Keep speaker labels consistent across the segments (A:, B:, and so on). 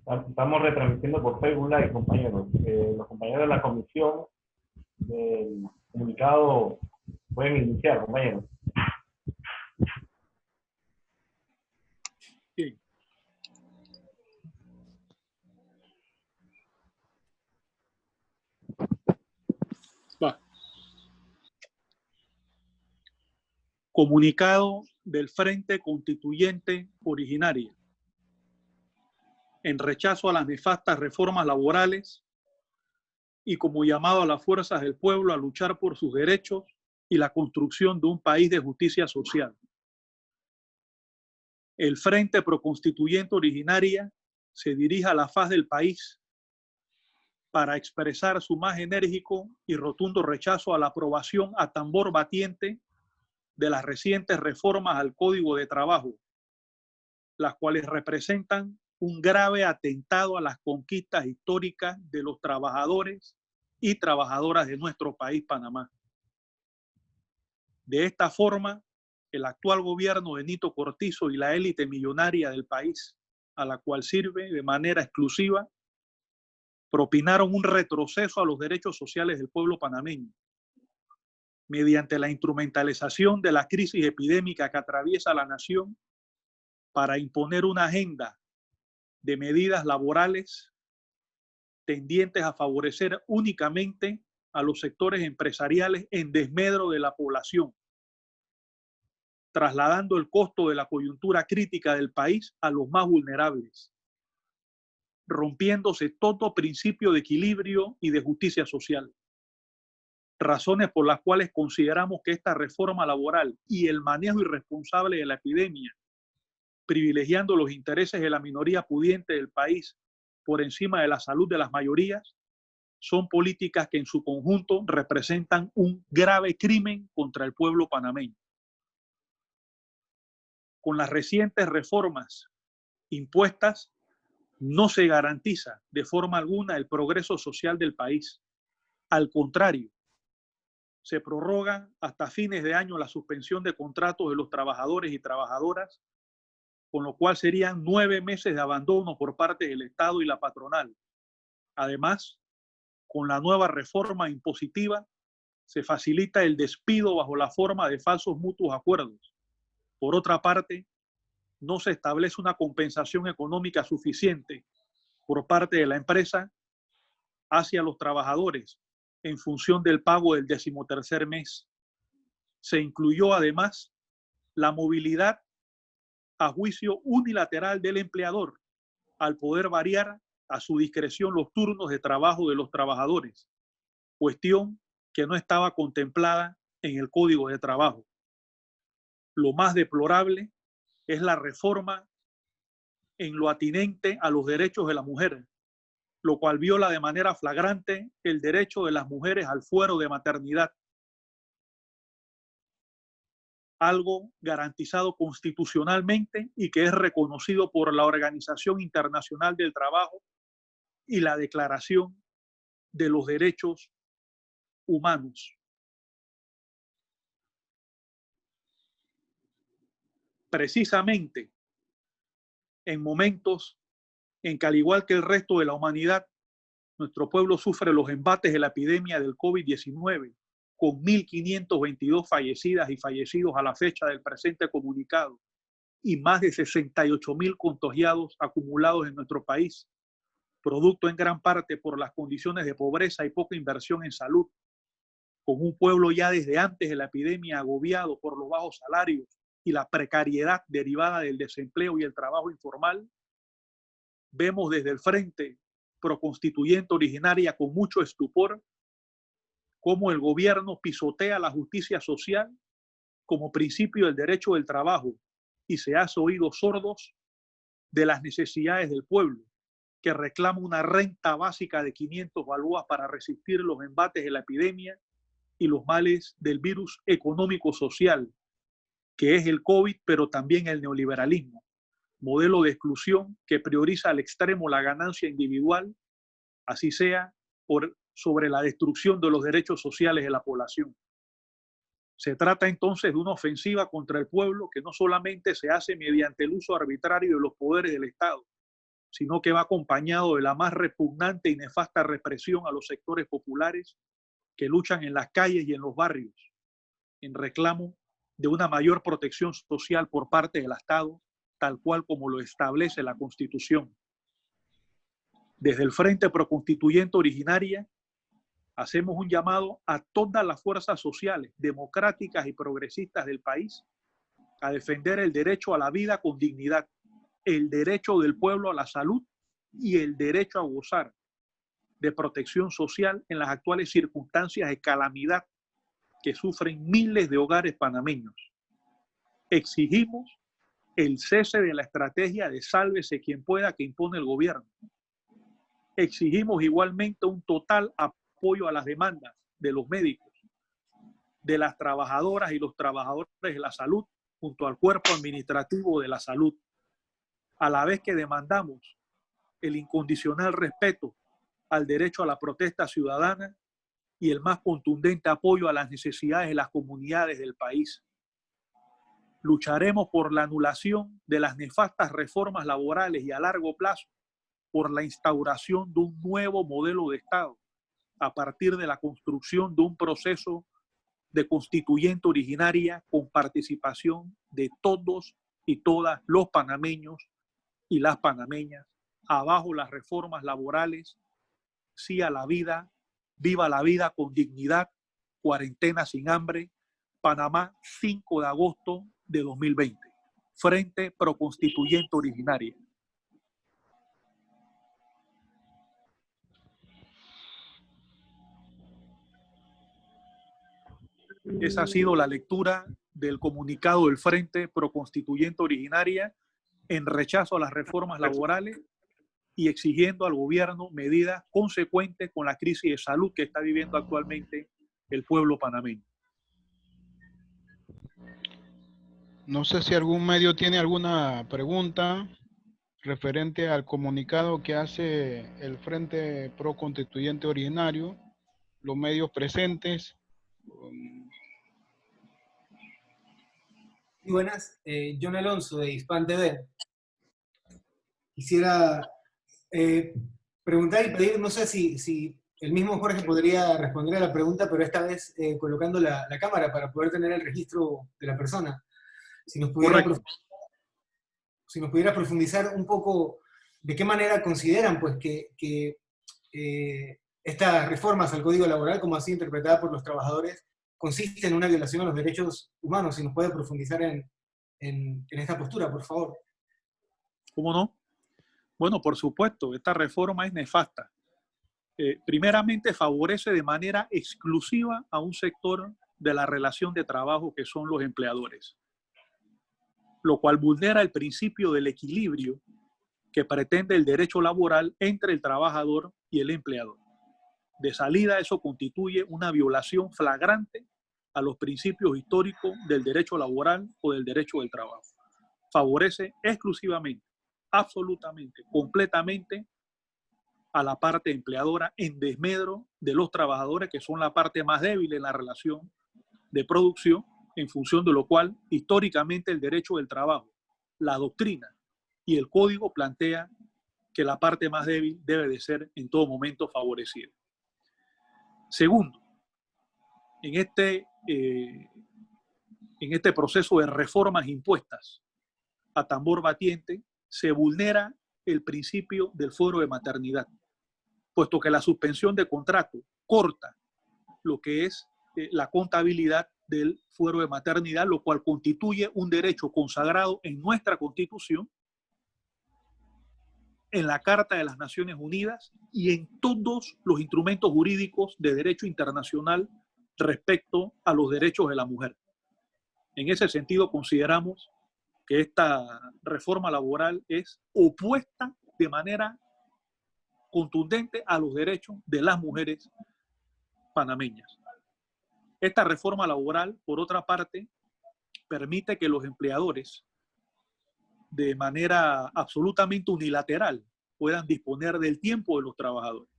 A: Estamos retransmitiendo por Facebook Live, compañeros. Los compañeros de la comisión del comunicado pueden iniciar, compañeros.
B: Bien. Va. Comunicado del Frente Constituyente Originaria en rechazo a las nefastas reformas laborales y como llamado a las fuerzas del pueblo a luchar por sus derechos y la construcción de un país de justicia social. El Frente Proconstituyente Originaria se dirige a la faz del país para expresar su más enérgico y rotundo rechazo a la aprobación a tambor batiente de las recientes reformas al Código de Trabajo, las cuales representan un grave atentado a las conquistas históricas de los trabajadores y trabajadoras de nuestro país, Panamá. De esta forma, el actual gobierno de Nito Cortizo y la élite millonaria del país, a la cual sirve de manera exclusiva, propinaron un retroceso a los derechos sociales del pueblo panameño, mediante la instrumentalización de la crisis epidémica que atraviesa la nación para imponer una agenda de medidas laborales tendientes a favorecer únicamente a los sectores empresariales en desmedro de la población, trasladando el costo de la coyuntura crítica del país a los más vulnerables, rompiéndose todo principio de equilibrio y de justicia social. Razones por las cuales consideramos que esta reforma laboral y el manejo irresponsable de la epidemia, privilegiando los intereses de la minoría pudiente del país por encima de la salud de las mayorías, son políticas que en su conjunto representan un grave crimen contra el pueblo panameño. Con las recientes reformas impuestas, no se garantiza de forma alguna el progreso social del país. Al contrario, se prorroga hasta fines de año la suspensión de contratos de los trabajadores y trabajadoras, con lo cual serían 9 meses de abandono por parte del Estado y la patronal. Además, con la nueva reforma impositiva, se facilita el despido bajo la forma de falsos mutuos acuerdos. Por otra parte, no se establece una compensación económica suficiente por parte de la empresa hacia los trabajadores en función del pago del 13º mes. Se incluyó además la movilidad a juicio unilateral del empleador al poder variar a su discreción los turnos de trabajo de los trabajadores, cuestión que no estaba contemplada en el Código de Trabajo. Lo más deplorable es la reforma en lo atinente a los derechos de la mujer, lo cual viola de manera flagrante el derecho de las mujeres al fuero de maternidad, algo garantizado constitucionalmente y que es reconocido por la Organización Internacional del Trabajo y la Declaración de los Derechos Humanos. Precisamente en momentos en que, al igual que el resto de la humanidad, nuestro pueblo sufre los embates de la epidemia del COVID-19, con 1.522 fallecidas y fallecidos a la fecha del presente comunicado y más de 68.000 contagiados acumulados en nuestro país, producto en gran parte por las condiciones de pobreza y poca inversión en salud, con un pueblo ya desde antes de la epidemia agobiado por los bajos salarios y la precariedad derivada del desempleo y el trabajo informal. Vemos desde el Frente Proconstituyente Originaria con mucho estupor cómo el gobierno pisotea la justicia social como principio del derecho del trabajo y se hace oídos sordos de las necesidades del pueblo, que reclama una renta básica de 500 balboas para resistir los embates de la epidemia y los males del virus económico-social, que es el COVID, pero también el neoliberalismo, modelo de exclusión que prioriza al extremo la ganancia individual, así sea sobre la destrucción de los derechos sociales de la población. Se trata entonces de una ofensiva contra el pueblo que no solamente se hace mediante el uso arbitrario de los poderes del Estado, sino que va acompañado de la más repugnante y nefasta represión a los sectores populares que luchan en las calles y en los barrios en reclamo de una mayor protección social por parte del Estado, tal cual como lo establece la Constitución. Desde el Frente Proconstituyente Originaria, hacemos un llamado a todas las fuerzas sociales, democráticas y progresistas del país a defender el derecho a la vida con dignidad, el derecho del pueblo a la salud y el derecho a gozar de protección social en las actuales circunstancias de calamidad que sufren miles de hogares panameños. Exigimos el cese de la estrategia de sálvese quien pueda que impone el gobierno. Exigimos igualmente un total apoyo a las demandas de los médicos, de las trabajadoras y los trabajadores de la salud, junto al cuerpo administrativo de la salud, a la vez que demandamos el incondicional respeto al derecho a la protesta ciudadana y el más contundente apoyo a las necesidades de las comunidades del país. Lucharemos por la anulación de las nefastas reformas laborales y a largo plazo por la instauración de un nuevo modelo de Estado a partir de la construcción de un proceso de constituyente originaria con participación de todos y todas los panameños y las panameñas. Abajo las reformas laborales, sí a la vida, viva la vida con dignidad, cuarentena sin hambre, Panamá, 5 de agosto de 2020. Frente Proconstituyente Originaria. Esa ha sido la lectura del comunicado del Frente Proconstituyente Originaria en rechazo a las reformas laborales y exigiendo al gobierno medidas consecuentes con la crisis de salud que está viviendo actualmente el pueblo panameño.
C: No sé si algún medio tiene alguna pregunta referente al comunicado que hace el Frente Proconstituyente Originario, los medios presentes.
D: Muy buenas, John Alonso de Hispan TV. Quisiera preguntar y pedir, no sé si el mismo Jorge podría responder a la pregunta, pero esta vez colocando la cámara para poder tener el registro de la persona. Si nos pudiera profundizar un poco de qué manera consideran pues, que estas reformas al Código Laboral, como así interpretada por los trabajadores, consiste en una violación a los derechos humanos. Si nos puede profundizar en esta postura, por favor.
B: ¿Cómo no? Bueno, por supuesto, esta reforma es nefasta. Primeramente, favorece de manera exclusiva a un sector de la relación de trabajo que son los empleadores, lo cual vulnera el principio del equilibrio que pretende el derecho laboral entre el trabajador y el empleador. De salida, eso constituye una violación flagrante a los principios históricos del derecho laboral o del derecho del trabajo. Favorece exclusivamente, absolutamente, completamente a la parte empleadora en desmedro de los trabajadores, que son la parte más débil en la relación de producción, en función de lo cual históricamente el derecho del trabajo, la doctrina y el código plantea que la parte más débil debe de ser en todo momento favorecida. Segundo, en este proceso de reformas impuestas a tambor batiente, se vulnera el principio del fuero de maternidad, puesto que la suspensión de contrato corta lo que es la contabilidad del fuero de maternidad, lo cual constituye un derecho consagrado en nuestra Constitución, en la Carta de las Naciones Unidas y en todos los instrumentos jurídicos de derecho internacional respecto a los derechos de la mujer. En ese sentido, consideramos que esta reforma laboral es opuesta de manera contundente a los derechos de las mujeres panameñas. Esta reforma laboral, por otra parte, permite que los empleadores, de manera absolutamente unilateral, puedan disponer del tiempo de los trabajadores.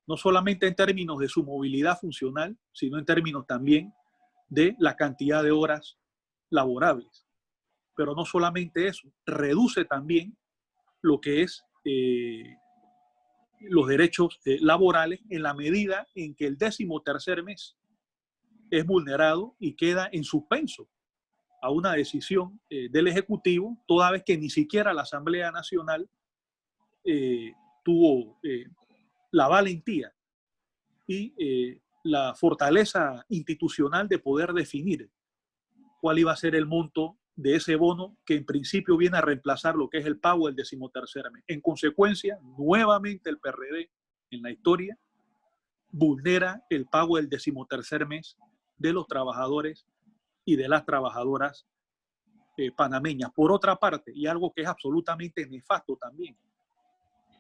B: No solamente en términos de su movilidad funcional, sino en términos también de la cantidad de horas laborables. Pero no solamente eso, reduce también lo que es los derechos laborales en la medida en que el 13º mes es vulnerado y queda en suspenso a una decisión del Ejecutivo, toda vez que ni siquiera la Asamblea Nacional tuvo la valentía y la fortaleza institucional de poder definir cuál iba a ser el monto de ese bono que en principio viene a reemplazar lo que es el pago del 13º mes. En consecuencia, nuevamente el PRD en la historia vulnera el pago del 13º mes de los trabajadores y de las trabajadoras panameñas. Por otra parte, y algo que es absolutamente nefasto también,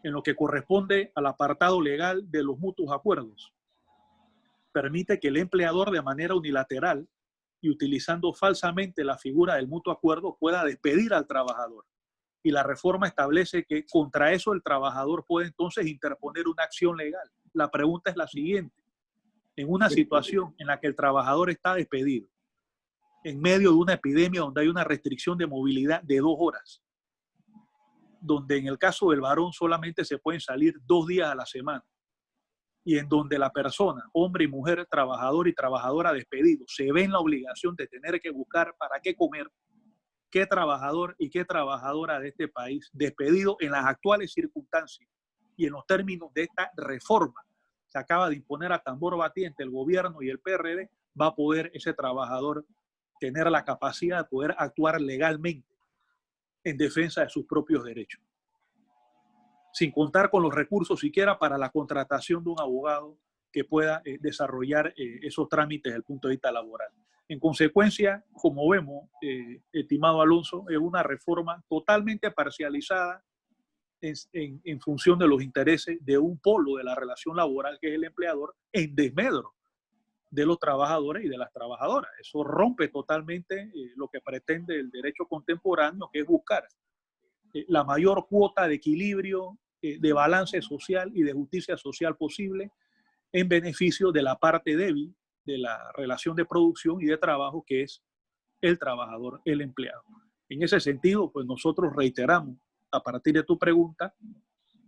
B: en lo que corresponde al apartado legal de los mutuos acuerdos, permite que el empleador de manera unilateral y utilizando falsamente la figura del mutuo acuerdo pueda despedir al trabajador. Y la reforma establece que contra eso el trabajador puede entonces interponer una acción legal. La pregunta es la siguiente. En una situación en la que el trabajador está despedido, en medio de una epidemia donde hay una restricción de movilidad de 2 horas, donde en el caso del varón solamente se pueden salir 2 días a la semana, y en donde la persona, hombre y mujer, trabajador y trabajadora despedidos, se ve en la obligación de tener que buscar para qué comer, qué trabajador y qué trabajadora de este país, despedido en las actuales circunstancias y en los términos de esta reforma que acaba de imponer a tambor batiente el gobierno y el PRD, va a poder ese trabajador tener la capacidad de poder actuar legalmente en defensa de sus propios derechos, sin contar con los recursos siquiera para la contratación de un abogado que pueda desarrollar esos trámites desde el punto de vista laboral. En consecuencia, como vemos, estimado Alonso, es una reforma totalmente parcializada en función de los intereses de un polo de la relación laboral, que es el empleador, en desmedro de los trabajadores y de las trabajadoras. Eso rompe totalmente lo que pretende el derecho contemporáneo, que es buscar la mayor cuota de equilibrio, de balance social y de justicia social posible en beneficio de la parte débil de la relación de producción y de trabajo, que es el trabajador, el empleado. En ese sentido, pues nosotros reiteramos, a partir de tu pregunta,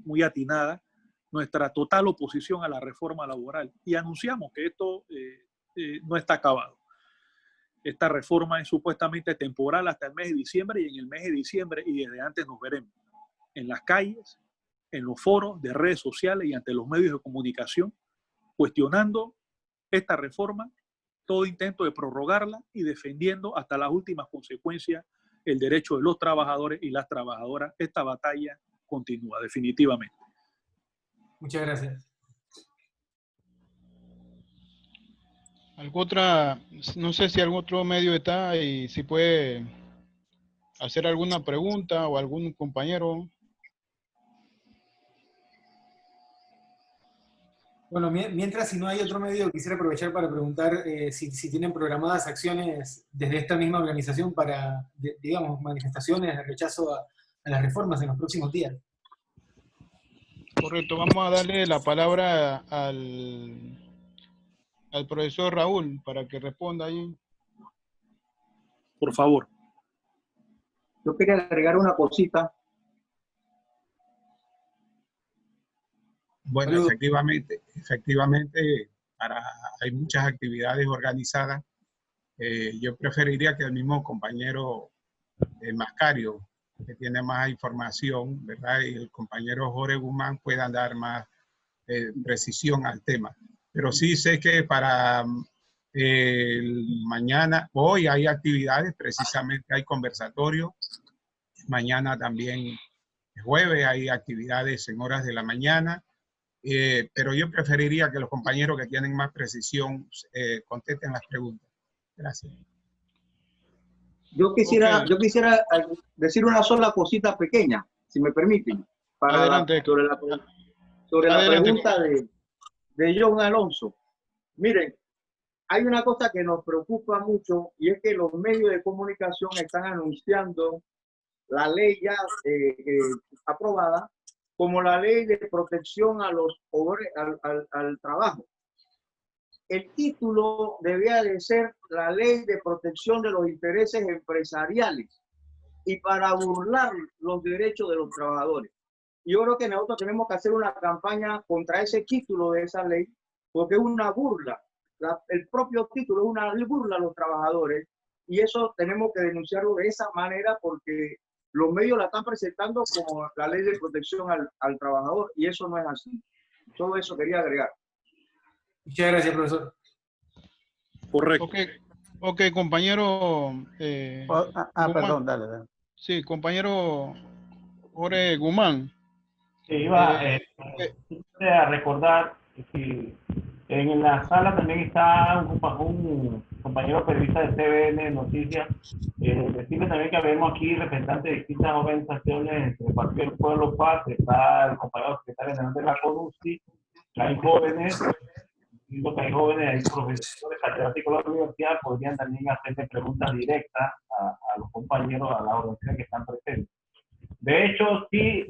B: muy atinada, nuestra total oposición a la reforma laboral y anunciamos que esto no está acabado. Esta reforma es supuestamente temporal hasta el mes de diciembre, y en el mes de diciembre y desde antes nos veremos en las calles, en los foros de redes sociales y ante los medios de comunicación, cuestionando esta reforma, todo intento de prorrogarla y defendiendo hasta las últimas consecuencias el derecho de los trabajadores y las trabajadoras. Esta batalla continúa definitivamente.
D: Muchas gracias.
C: No sé si algún otro medio está y si puede hacer alguna pregunta o algún compañero.
D: Bueno, mientras, si no hay otro medio, quisiera aprovechar para preguntar si tienen programadas acciones desde esta misma organización para, digamos, manifestaciones de rechazo a las reformas en los próximos días.
C: Correcto, vamos a darle la palabra al profesor Raúl para que responda ahí.
B: Por favor.
E: Yo quería agregar una cosita. Bueno, efectivamente, hay muchas actividades organizadas. Yo preferiría que el mismo compañero Mascario, que tiene más información, ¿verdad? Y el compañero Jorge Guzmán puedan dar más precisión al tema. Pero sí sé que para mañana, hoy hay actividades, precisamente hay conversatorios. Mañana también, jueves, hay actividades en horas de la mañana. Pero yo preferiría que los compañeros que tienen más precisión contesten las preguntas. Gracias. Yo quisiera decir una sola cosita pequeña, si me permiten, sobre la pregunta de John Alonso. Miren, hay una cosa que nos preocupa mucho, y es que los medios de comunicación están anunciando la ley ya aprobada como la ley de protección a los al trabajo. El título debía de ser la ley de protección de los intereses empresariales,
F: y para burlar los derechos de los trabajadores. Yo creo que nosotros tenemos que hacer una campaña contra ese título de esa ley, porque es una burla. El propio título es una burla a los trabajadores, y eso tenemos que denunciarlo de esa manera, porque los medios la están presentando como la ley de protección al trabajador, y eso no es así. Todo eso quería agregar.
D: Muchas gracias, profesor.
B: Correcto.
C: Ok, compañero. Guzmán.
G: Perdón, dale.
C: Sí, compañero Jorge Guzmán.
A: Sí, iba a recordar que en la sala también está un compañero periodista de TVN Noticias. Decirle también que vemos aquí representantes de distintas organizaciones del Partido del Pueblo Paz. Está el compañero secretario general de la CONUSI, hay jóvenes, hay profesores catedráticos de la universidad, podrían también hacerle preguntas directas a los compañeros, a las organizaciones que están presentes. De hecho, sí,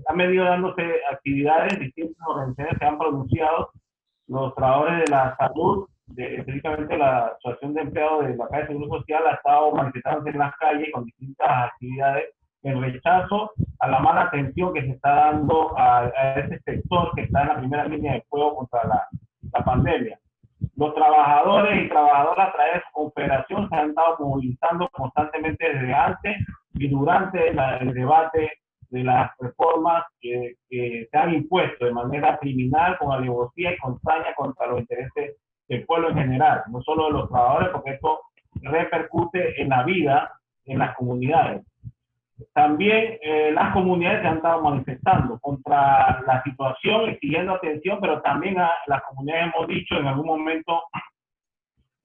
A: han venido dándose actividades, distintas organizaciones se han pronunciado, los trabajadores de la salud, específicamente la Asociación de Empleados de la Caja de Seguro Social, ha estado manifestándose en las calles con distintas actividades en rechazo a la mala atención que se está dando a ese sector que está en la primera línea de fuego contra la pandemia. Los trabajadores y trabajadoras a través de su confederación se han estado movilizando constantemente desde antes y durante el debate de las reformas que se han impuesto de manera criminal, con alevosía y con saña contra los intereses del pueblo en general, no solo de los trabajadores, porque esto repercute en la vida, en las comunidades. También las comunidades se han estado manifestando contra la situación, exigiendo atención, pero también a las comunidades hemos dicho en algún momento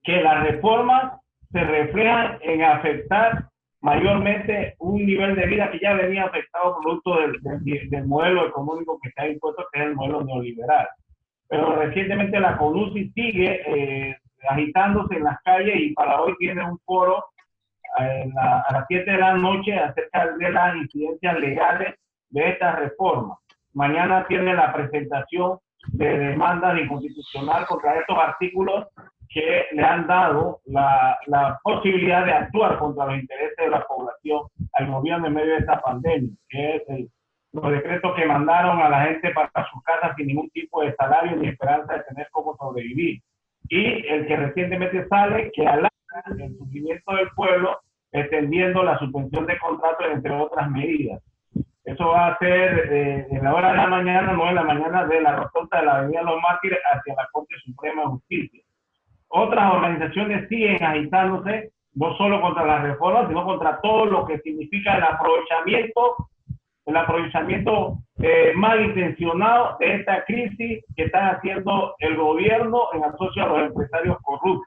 A: que las reformas se reflejan en afectar mayormente un nivel de vida que ya venía afectado producto del modelo económico que se ha impuesto, que es el modelo neoliberal. Pero recientemente la CONUSI sigue agitándose en las calles y para hoy tiene un foro a las 7 de la noche acerca de las incidencias legales de estas reformas. Mañana tiene la presentación de demandas de inconstitucional contra estos artículos que le han dado la posibilidad de actuar contra los intereses de la población al gobierno en medio de esta pandemia, que es los decretos que mandaron a la gente para sus casas sin ningún tipo de salario ni esperanza de tener cómo sobrevivir. Y el que recientemente sale, que alarga el sufrimiento del pueblo, extendiendo la suspensión de contratos, entre otras medidas. Eso va a ser en la hora de la mañana, 9 de la mañana, de la rotonda de la Avenida Los Mártires hacia la Corte Suprema de Justicia. Otras organizaciones siguen agitándose, no solo contra las reformas, sino contra todo lo que significa el aprovechamiento malintencionado de esta crisis que está haciendo el gobierno en asocio a los empresarios corruptos.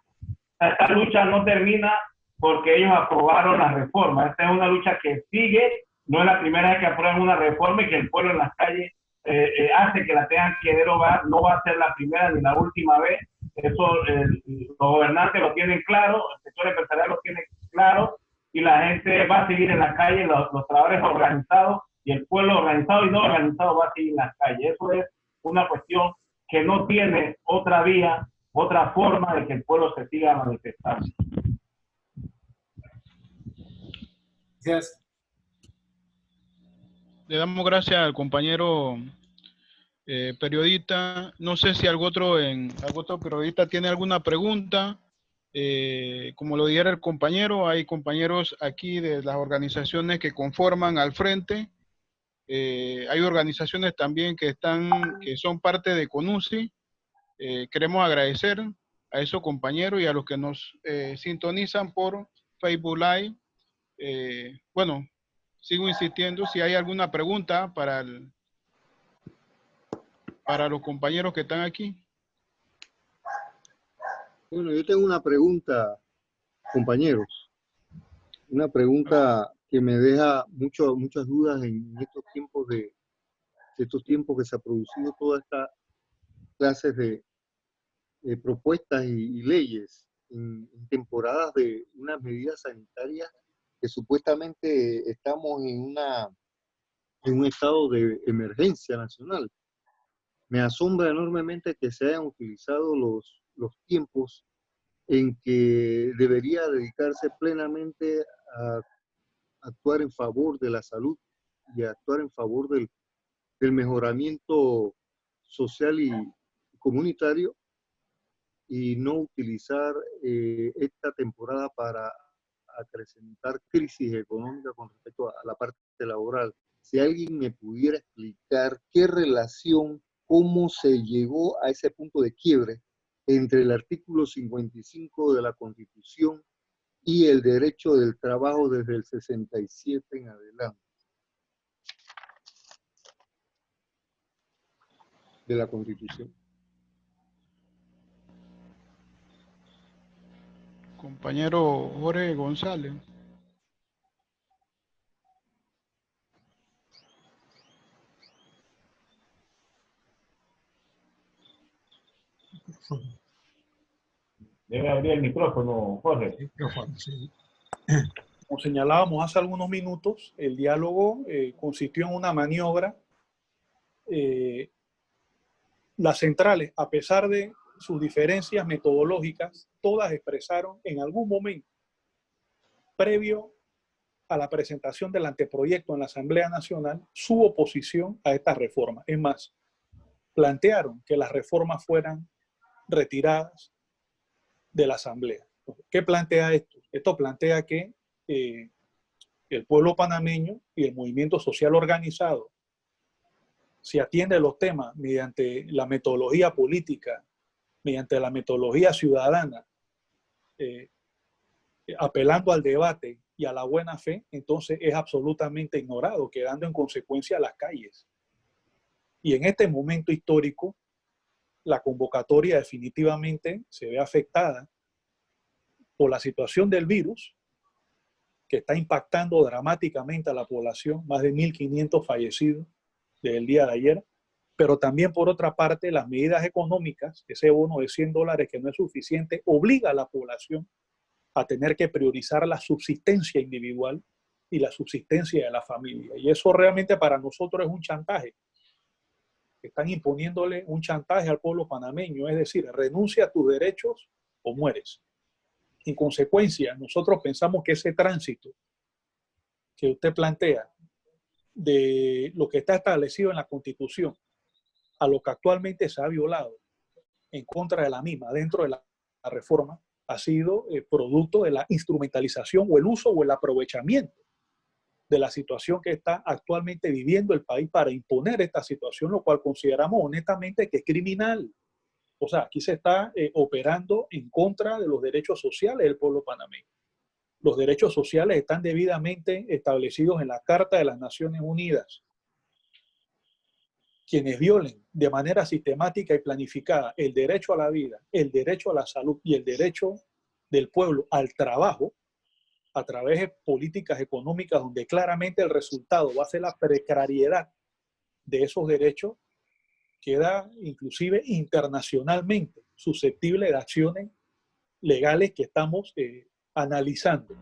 A: Esta lucha no termina porque ellos aprobaron la reforma. Esta es una lucha que sigue, no es la primera vez que aprueban una reforma y que el pueblo en las calles hace que la tengan que derogar, no va a ser la primera ni la última vez. Eso los gobernantes lo tienen claro, el sector empresarial lo tiene claro, y la gente va a seguir en la calle, los trabajadores organizados y el pueblo organizado y no organizado va a seguir en las calles. Eso es una cuestión que no tiene otra vía, otra forma de que el pueblo se siga manifestando.
D: Gracias.
C: Le damos gracias al compañero periodista. No sé si algún otro periodista tiene alguna pregunta. Como lo dijera el compañero, hay compañeros aquí de las organizaciones que conforman al frente. Hay organizaciones también que son parte de CONUSI. Queremos agradecer a esos compañeros y a los que nos sintonizan por Facebook Live. Bueno, sigo insistiendo, si hay alguna pregunta para los compañeros que están aquí.
G: Bueno, yo tengo una pregunta, compañeros. Una pregunta que me deja muchas dudas en estos tiempos que se ha producido toda esta clases de propuestas y leyes en temporadas de unas medidas sanitarias que supuestamente estamos en un estado de emergencia nacional. Me asombra enormemente que se hayan utilizado los tiempos en que debería dedicarse plenamente actuar en favor de la salud y actuar en favor del mejoramiento social y comunitario, y no utilizar esta temporada para acrecentar crisis económica con respecto a la parte laboral. Si alguien me pudiera explicar qué relación, cómo se llegó a ese punto de quiebre entre el artículo 55 de la Constitución y el derecho del trabajo desde el 67 en adelante de la Constitución.
C: Compañero Jorge González.
A: Debe abrir el micrófono, Jorge.
E: Micrófono, sí.
B: Como señalábamos hace algunos minutos, el diálogo consistió en una maniobra. Las centrales, a pesar de sus diferencias metodológicas, todas expresaron en algún momento, previo a la presentación del anteproyecto en la Asamblea Nacional, su oposición a esta reforma. Es más, plantearon que las reformas fueran retiradas de la Asamblea. ¿Qué plantea esto? Esto plantea que el pueblo panameño y el movimiento social organizado, si atiende los temas mediante la metodología política, mediante la metodología ciudadana, apelando al debate y a la buena fe, entonces es absolutamente ignorado, quedando en consecuencia a las calles. Y en este momento histórico, la convocatoria definitivamente se ve afectada por la situación del virus, que está impactando dramáticamente a la población, más de 1.500 fallecidos desde el día de ayer, pero también por otra parte las medidas económicas, ese bono de $100 que no es suficiente, obliga a la población a tener que priorizar la subsistencia individual y la subsistencia de la familia. Y eso realmente para nosotros es un chantaje. Están imponiéndole un chantaje al pueblo panameño, es decir, renuncia a tus derechos o mueres. En consecuencia, nosotros pensamos que ese tránsito que usted plantea de lo que está establecido en la Constitución a lo que actualmente se ha violado en contra de la misma dentro de la reforma ha sido producto de la instrumentalización o el uso o el aprovechamiento de la situación que está actualmente viviendo el país para imponer esta situación, lo cual consideramos honestamente que es criminal. O sea, aquí se está operando en contra de los derechos sociales del pueblo panameño. Los derechos sociales están debidamente establecidos en la Carta de las Naciones Unidas. Quienes violen de manera sistemática y planificada el derecho a la vida, el derecho a la salud y el derecho del pueblo al trabajo, a través de políticas económicas donde claramente el resultado va a ser la precariedad de esos derechos, queda inclusive internacionalmente susceptible de acciones legales que estamos analizando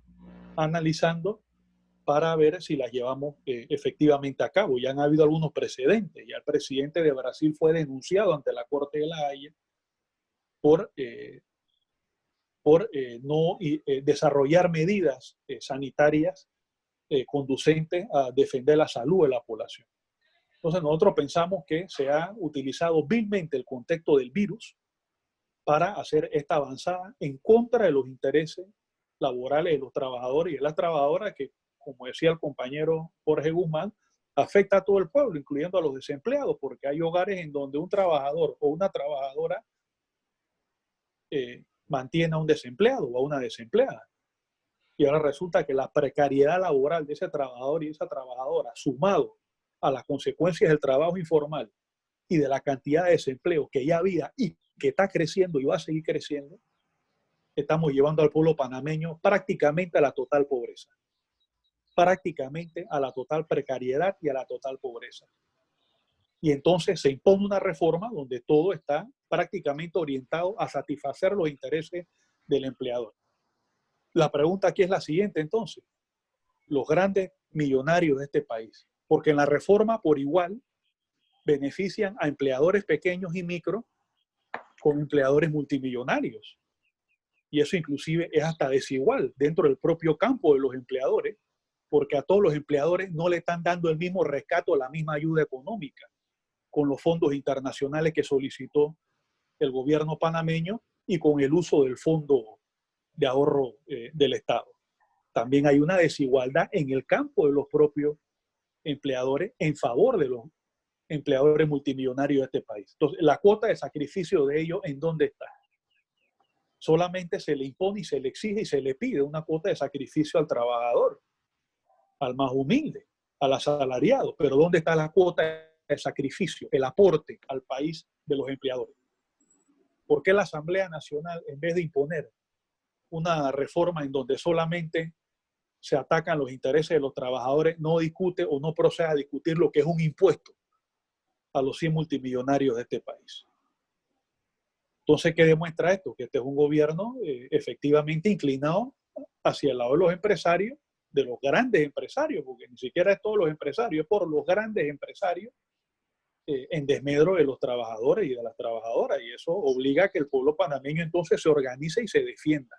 B: para ver si las llevamos efectivamente a cabo. Ya han habido algunos precedentes. Ya el presidente de Brasil fue denunciado ante la Corte de La Haya por no desarrollar medidas sanitarias conducentes a defender la salud de la población. Entonces nosotros pensamos que se ha utilizado vilmente el contexto del virus para hacer esta avanzada en contra de los intereses laborales de los trabajadores y de las trabajadoras que, como decía el compañero Jorge Guzmán, afecta a todo el pueblo, incluyendo a los desempleados, porque hay hogares en donde un trabajador o una trabajadora mantiene a un desempleado o a una desempleada. Y ahora resulta que la precariedad laboral de ese trabajador y esa trabajadora, sumado a las consecuencias del trabajo informal y de la cantidad de desempleo que ya había y que está creciendo y va a seguir creciendo, estamos llevando al pueblo panameño prácticamente a la total pobreza, prácticamente a la total precariedad y a la total pobreza. Y entonces se impone una reforma donde todo está prácticamente orientado a satisfacer los intereses del empleador. La pregunta aquí es la siguiente entonces. Los grandes millonarios de este país, porque en la reforma por igual benefician a empleadores pequeños y micro con empleadores multimillonarios. Y eso inclusive es hasta desigual dentro del propio campo de los empleadores, porque a todos los empleadores no le están dando el mismo rescate o la misma ayuda económica con los fondos internacionales que solicitó el gobierno panameño y con el uso del fondo de ahorro del Estado. También hay una desigualdad en el campo de los propios empleadores en favor de los empleadores multimillonarios de este país. Entonces, la cuota de sacrificio de ellos, ¿en dónde está? Solamente se le impone y se le exige y se le pide una cuota de sacrificio al trabajador, al más humilde, al asalariado. Pero ¿dónde está la cuota de sacrificio, el aporte al país de los empleadores? ¿Por qué la Asamblea Nacional, en vez de imponer una reforma en donde solamente se atacan los intereses de los trabajadores, no discute o no procede a discutir lo que es un impuesto a los 100 multimillonarios de este país? Entonces, ¿qué demuestra esto? Que este es un gobierno efectivamente inclinado hacia el lado de los empresarios, de los grandes empresarios, porque ni siquiera es todos los empresarios, es por los grandes empresarios, en desmedro de los trabajadores y de las trabajadoras. Y eso obliga a que el pueblo panameño entonces se organice y se defienda.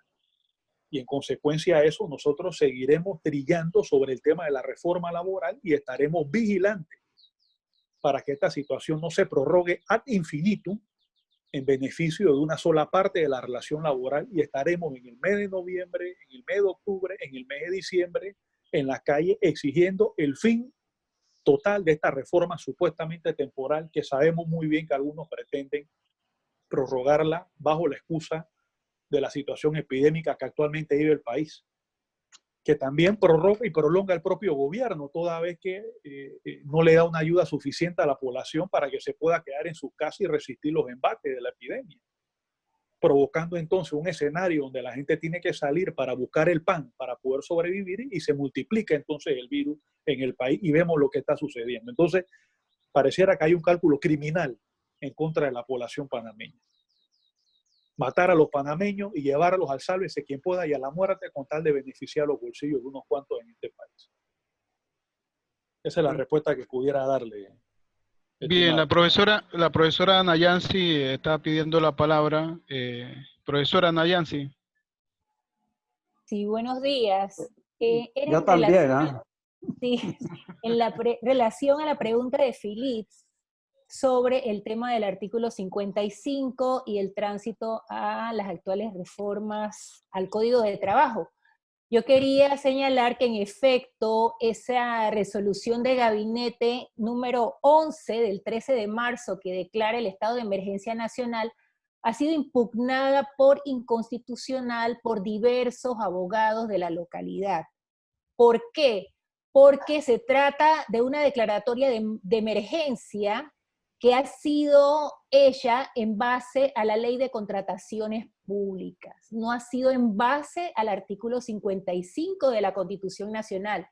B: Y en consecuencia a eso, nosotros seguiremos trillando sobre el tema de la reforma laboral y estaremos vigilantes para que esta situación no se prorrogue ad infinitum en beneficio de una sola parte de la relación laboral, y estaremos en el mes de noviembre, en el mes de octubre, en el mes de diciembre, en la calle exigiendo el fin total de esta reforma supuestamente temporal, que sabemos muy bien que algunos pretenden prorrogarla bajo la excusa de la situación epidémica que actualmente vive el país, que también prorroga y prolonga el propio gobierno, toda vez que no le da una ayuda suficiente a la población para que se pueda quedar en sus casas y resistir los embates de la epidemia, provocando entonces un escenario donde la gente tiene que salir para buscar el pan, para poder sobrevivir, y se multiplica entonces el virus en el país y vemos lo que está sucediendo. Entonces, pareciera que hay un cálculo criminal en contra de la población panameña. Matar a los panameños y llevarlos al sálvese quien pueda y a la muerte con tal de beneficiar los bolsillos de unos cuantos en este país. Esa es la respuesta que pudiera darle.
C: Bien, la profesora Nayansi está pidiendo la palabra. Profesora Nayansi.
H: Sí, buenos días.
F: Yo también,
H: sí, en relación a la pregunta de Philips sobre el tema del artículo 55 y el tránsito a las actuales reformas al Código de Trabajo. Yo quería señalar que en efecto esa resolución de gabinete número 11 del 13 de marzo que declara el estado de emergencia nacional ha sido impugnada por inconstitucional por diversos abogados de la localidad. ¿Por qué? Porque se trata de una declaratoria de emergencia que ha sido hecha en base a la Ley de Contrataciones Públicas, no ha sido en base al artículo 55 de la Constitución Nacional.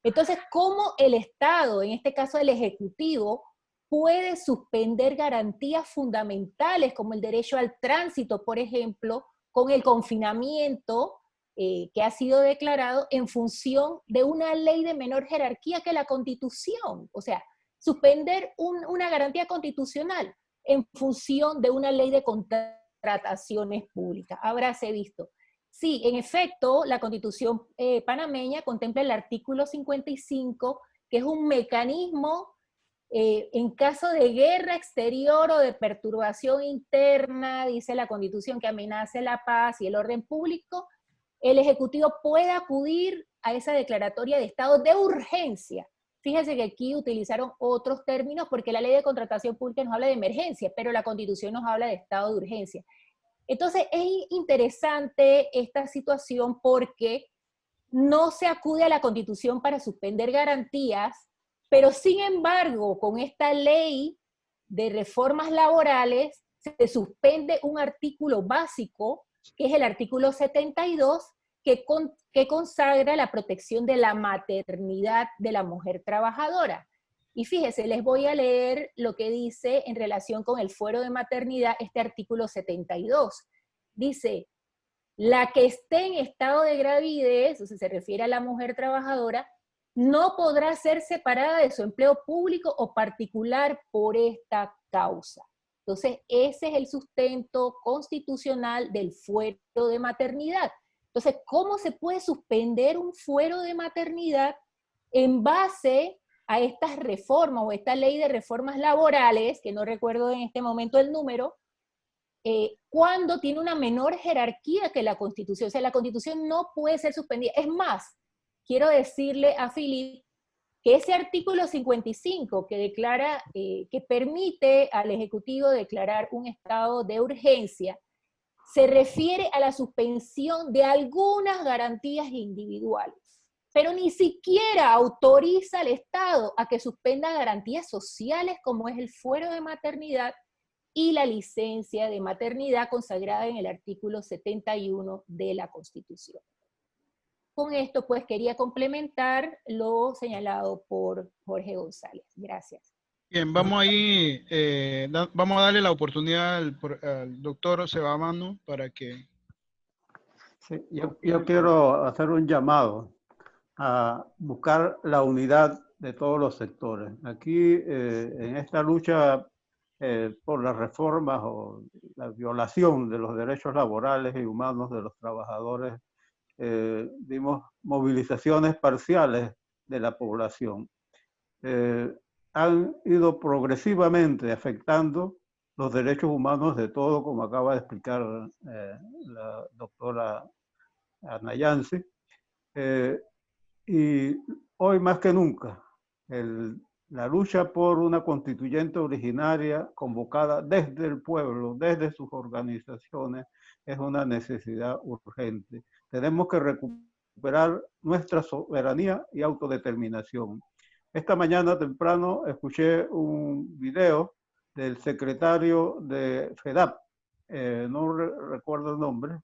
H: Entonces, ¿cómo el Estado, en este caso el Ejecutivo, puede suspender garantías fundamentales como el derecho al tránsito, por ejemplo, con el confinamiento que ha sido declarado en función de una ley de menor jerarquía que la Constitución? O sea, suspender una garantía constitucional en función de una ley de contrataciones públicas. Habráse visto. Sí, en efecto, la Constitución panameña contempla el artículo 55, que es un mecanismo en caso de guerra exterior o de perturbación interna, dice la Constitución, que amenace la paz y el orden público, el Ejecutivo puede acudir a esa declaratoria de estado de urgencia. Fíjense que aquí utilizaron otros términos porque la ley de contratación pública nos habla de emergencia, pero la Constitución nos habla de estado de urgencia. Entonces es interesante esta situación porque no se acude a la Constitución para suspender garantías, pero sin embargo con esta ley de reformas laborales se suspende un artículo básico, que es el artículo 72, que consagra la protección de la maternidad de la mujer trabajadora. Y fíjese, les voy a leer lo que dice en relación con el fuero de maternidad este artículo 72. Dice, la que esté en estado de gravidez, o sea, se refiere a la mujer trabajadora, no podrá ser separada de su empleo público o particular por esta causa. Entonces, ese es el sustento constitucional del fuero de maternidad. Entonces, ¿cómo se puede suspender un fuero de maternidad en base a estas reformas o esta ley de reformas laborales, que no recuerdo en este momento el número, cuando tiene una menor jerarquía que la Constitución. O sea, la Constitución no puede ser suspendida. Es más, quiero decirle a Philip que ese artículo 55 que declara, que permite al Ejecutivo declarar un estado de urgencia, se refiere a la suspensión de algunas garantías individuales, pero ni siquiera autoriza al Estado a que suspenda garantías sociales como es el fuero de maternidad y la licencia de maternidad consagrada en el artículo 71 de la Constitución. Con esto, pues, quería complementar lo señalado por Jorge González. Gracias.
C: Bien, vamos ahí, vamos a darle la oportunidad al doctor Sebamano para que...
I: Sí, yo quiero hacer un llamado a buscar la unidad de todos los sectores. Aquí, en esta lucha por las reformas o la violación de los derechos laborales y humanos de los trabajadores, vimos movilizaciones parciales de la población. Han ido progresivamente afectando los derechos humanos de todo, como acaba de explicar la doctora Anayansi. Y hoy más que nunca, la lucha por una constituyente originaria convocada desde el pueblo, desde sus organizaciones, es una necesidad urgente. Tenemos que recuperar nuestra soberanía y autodeterminación. Esta mañana temprano escuché un video del secretario de FEDAP, no recuerdo el nombre,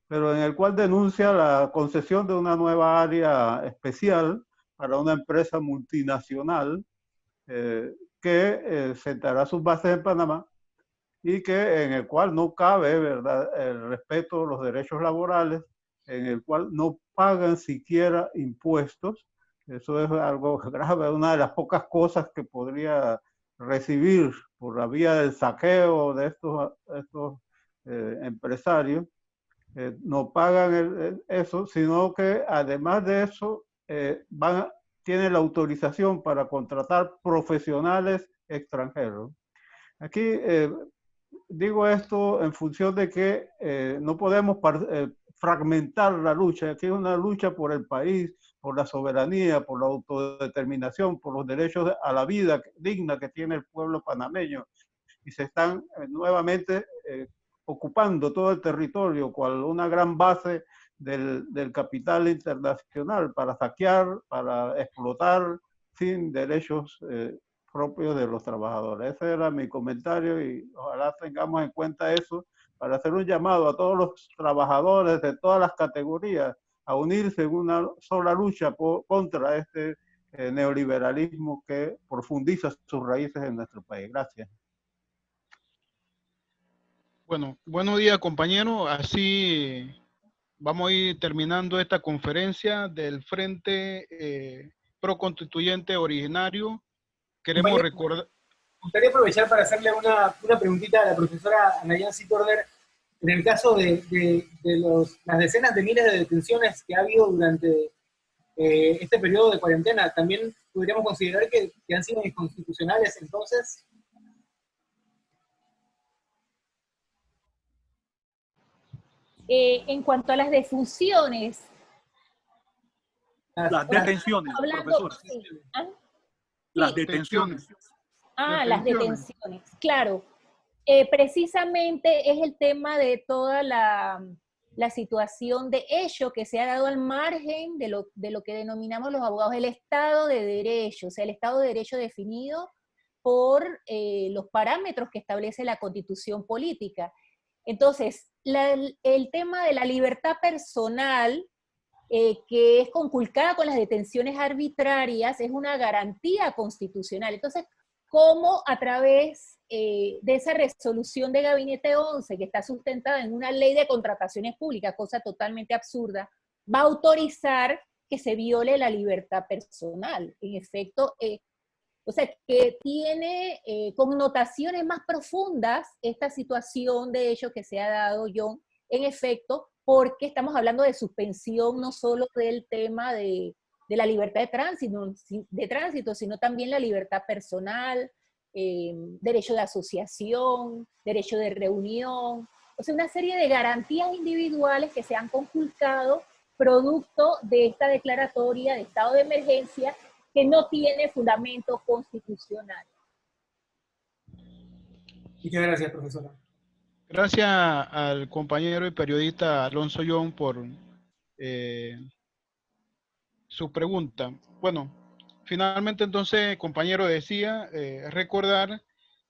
I: pero en el cual denuncia la concesión de una nueva área especial para una empresa multinacional que sentará sus bases en Panamá y que en el cual no cabe, ¿verdad?, el respeto de los derechos laborales, en el cual no pagan siquiera impuestos. Eso es algo grave, una de las pocas cosas que podría recibir por la vía del saqueo de estos empresarios. No pagan eso, sino que además de eso tienen la autorización para contratar profesionales extranjeros. Aquí digo esto en función de que no podemos fragmentar la lucha. Aquí es una lucha por el país, por la soberanía, por la autodeterminación, por los derechos a la vida digna que tiene el pueblo panameño. Y se están nuevamente ocupando todo el territorio, cual una gran base del capital internacional para saquear, para explotar sin derechos propios de los trabajadores. Ese era mi comentario y ojalá tengamos en cuenta eso para hacer un llamado a todos los trabajadores de todas las categorías a unirse en una sola lucha contra este neoliberalismo que profundiza sus raíces en nuestro país. Gracias.
C: Bueno, buenos días, compañeros. Así vamos a ir terminando esta conferencia del Frente Pro Constituyente Originario. Queremos recordar...
D: Me gustaría aprovechar para hacerle una preguntita a la profesora Anayansi Turner. En el caso de las decenas de miles de detenciones que ha habido durante este periodo de cuarentena, ¿también podríamos considerar que han sido inconstitucionales entonces?
H: En cuanto a las defunciones.
B: Las detenciones, profesora.
H: Sí. ¿Ah?
B: Las
H: Sí.
B: detenciones.
H: Las detenciones, claro. Precisamente es el tema de toda la situación de hecho que se ha dado al margen de lo que denominamos los abogados el Estado de Derecho, o sea, el Estado de Derecho definido por los parámetros que establece la Constitución política. Entonces, el tema de la libertad personal, que es conculcada con las detenciones arbitrarias, es una garantía constitucional. Entonces, ¿cómo a través de esa resolución de Gabinete 11, que está sustentada en una ley de contrataciones públicas, cosa totalmente absurda, va a autorizar que se viole la libertad personal? En efecto, o sea, que tiene connotaciones más profundas esta situación de hecho que se ha dado, John, en efecto, porque estamos hablando de suspensión no solo del tema de de la libertad de tránsito, sino también la libertad personal, derecho de asociación, derecho de reunión, o sea, una serie de garantías individuales que se han conculcado producto de esta declaratoria de estado de emergencia que no tiene fundamento constitucional.
D: Muchas gracias, profesora.
C: Gracias al compañero y periodista Alonso Young por su pregunta. Bueno, finalmente entonces, compañero, decía, recordar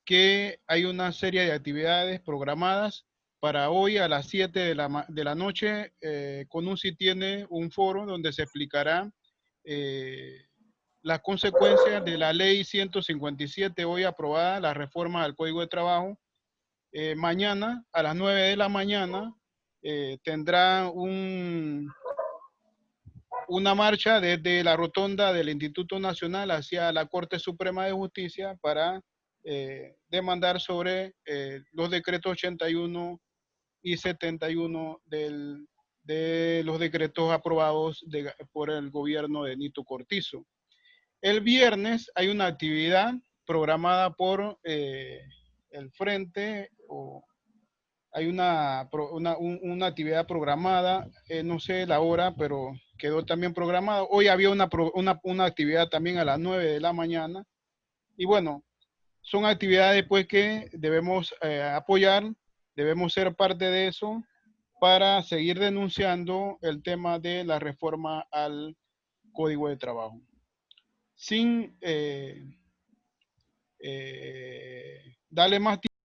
C: que hay una serie de actividades programadas para hoy a las 7 de la noche. CONUCI tiene un foro donde se explicará las consecuencias de la ley 157 hoy aprobada, la reforma al Código de Trabajo. Mañana a las 9 de la mañana tendrá una marcha desde la rotonda del Instituto Nacional hacia la Corte Suprema de Justicia para demandar sobre los decretos 81 y 71 de los decretos aprobados por el gobierno de Nito Cortizo. El viernes hay una actividad programada por el Frente, o hay una actividad programada, no sé la hora, pero quedó también programada. Hoy había una actividad también a las 9 de la mañana. Y bueno, son actividades pues que debemos apoyar, debemos ser parte de eso para seguir denunciando el tema de la reforma al Código de Trabajo. Sin darle más tiempo